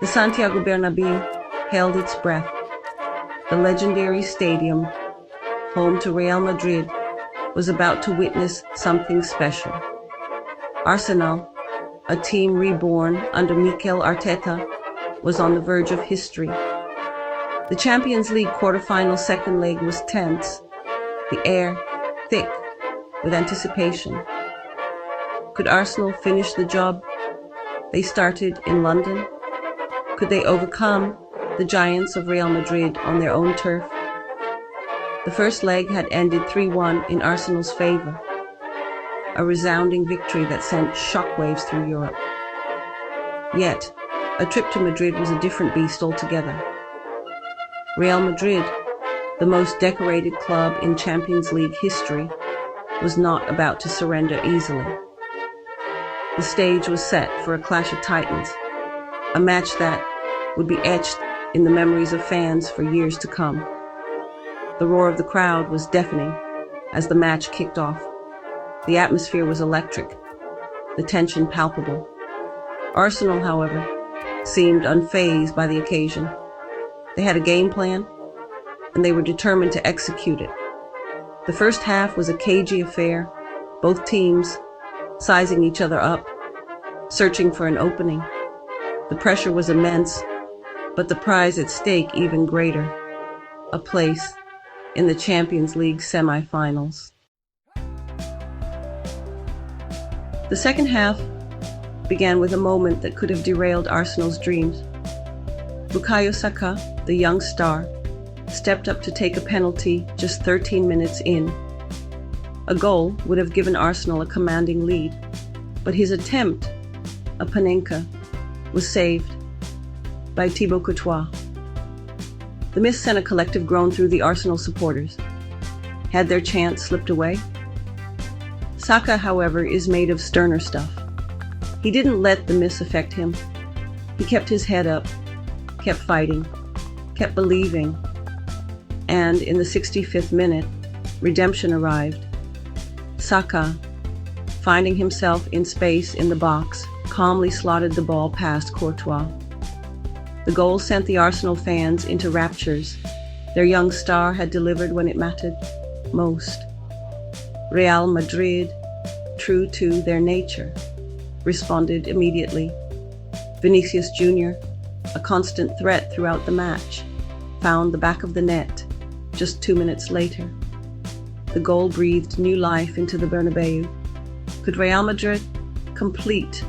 The Santiago Bernabéu held its breath. The legendary stadium, home to Real Madrid, was about to witness something special. Arsenal, a team reborn under Mikel Arteta, was on the verge of history. The Champions League quarter-final second leg was tense, the air thick with anticipation. Could Arsenal finish the job they started in London? Could they overcome the giants of Real Madrid on their own turf? The first leg had ended 3-1 in Arsenal's favor, a resounding victory that sent shockwaves through Europe. Yet, a trip to Madrid was a different beast altogether. Real Madrid, the most decorated club in Champions League history, was not about to surrender easily. The stage was set for a clash of titans, a match that would be etched in the memories of fans for years to come. The roar of the crowd was deafening as the match kicked off. The atmosphere was electric, the tension palpable. Arsenal, however, seemed unfazed by the occasion. They had a game plan, and they were determined to execute it. The first half was a cagey affair, both teams sizing each other up, searching for an opening. The pressure was immense, but the prize at stake even greater, a place in the Champions League semi-finals. The second half began with a moment that could have derailed Arsenal's dreams. Bukayo Saka, the young star, stepped up to take a penalty just 13 minutes in. A goal would have given Arsenal a commanding lead, but his attempt, a Panenka, was saved by Thibaut Courtois. The miss sent a collective groan through the Arsenal supporters. Had their chance slipped away? Saka, however, is made of sterner stuff. He didn't let the miss affect him. He kept his head up, kept fighting, kept believing, and in the 65th minute, redemption arrived. Saka, finding himself in space in the box, calmly slotted the ball past Courtois. The goal sent the Arsenal fans into raptures. Their young star had delivered when it mattered most. Real Madrid, true to their nature, responded immediately. Vinicius Jr., a constant threat throughout the match, found the back of the net just 2 minutes later. The goal breathed new life into the Bernabeu. Could Real Madrid complete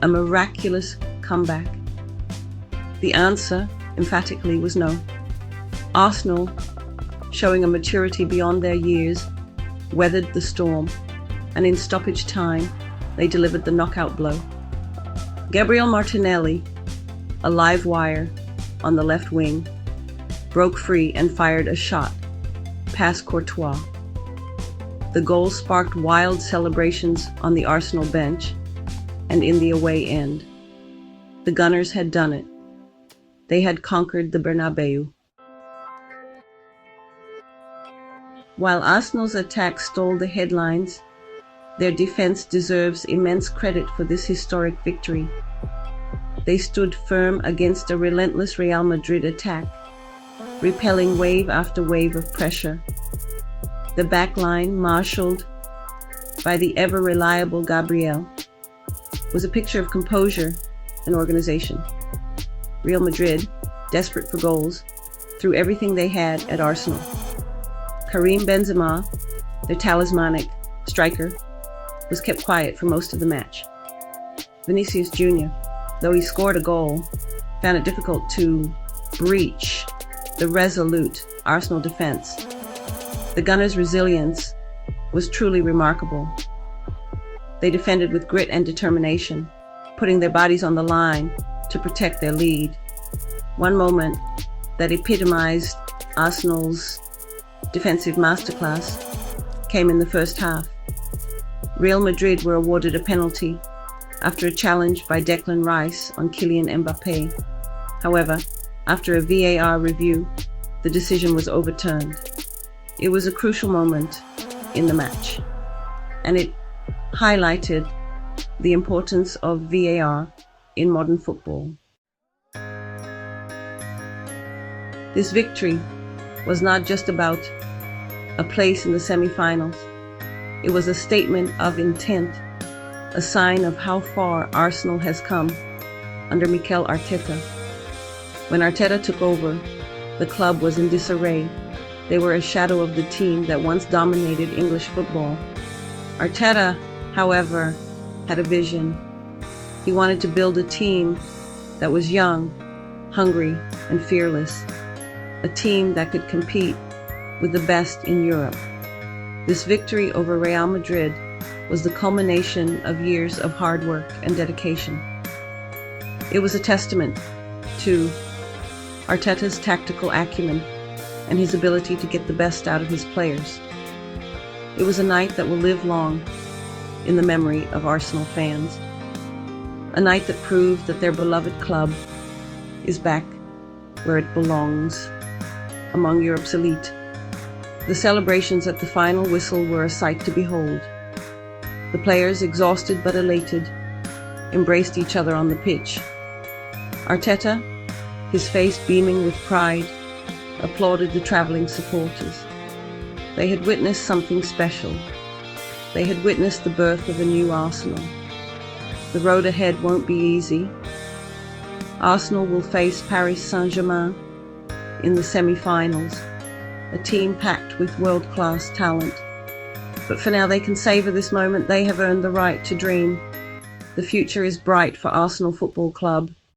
a miraculous comeback? The answer, emphatically, was no. Arsenal, showing a maturity beyond their years, weathered the storm, and in stoppage time, they delivered the knockout blow. Gabriel Martinelli, a live wire on the left wing, broke free and fired a shot past Courtois. The goal sparked wild celebrations on the Arsenal bench and in the away end. The Gunners had done it. They had conquered the Bernabeu. While Arsenal's attack stole the headlines, their defense deserves immense credit for this historic victory. They stood firm against a relentless Real Madrid attack, repelling wave after wave of pressure. The back line, marshaled by the ever-reliable Gabriel, was a picture of composure and organization. Real Madrid, desperate for goals, threw everything they had at Arsenal. Karim Benzema, their talismanic striker, was kept quiet for most of the match. Vinicius Jr., though he scored a goal, found it difficult to breach the resolute Arsenal defense. The Gunners' resilience was truly remarkable. They defended with grit and determination, putting their bodies on the line to protect their lead. One moment that epitomized Arsenal's defensive masterclass came in the first half. Real Madrid were awarded a penalty after a challenge by Declan Rice on Kylian Mbappé. However, after a VAR review, the decision was overturned. It was a crucial moment in the match, and it highlighted the importance of VAR in modern football. This victory was not just about a place in the semi-finals. It was a statement of intent, a sign of how far Arsenal has come under Mikel Arteta. When Arteta took over, the club was in disarray. They were a shadow of the team that once dominated English football. Arteta, however, had a vision. He wanted to build a team that was young, hungry, and fearless. A team that could compete with the best in Europe. This victory over Real Madrid was the culmination of years of hard work and dedication. It was a testament to Arteta's tactical acumen and his ability to get the best out of his players. It was a night that will live long in the memory of Arsenal fans. A night that proved that their beloved club is back where it belongs, among Europe's elite. The celebrations at the final whistle were a sight to behold. The players, exhausted but elated, embraced each other on the pitch. Arteta, his face beaming with pride, applauded the traveling supporters. They had witnessed something special. They had witnessed the birth of a new Arsenal. The road ahead won't be easy. Arsenal will face Paris Saint-Germain in the semi-finals, a team packed with world-class talent. But for now they can savor this moment. They have earned the right to dream. The future is bright for Arsenal Football Club.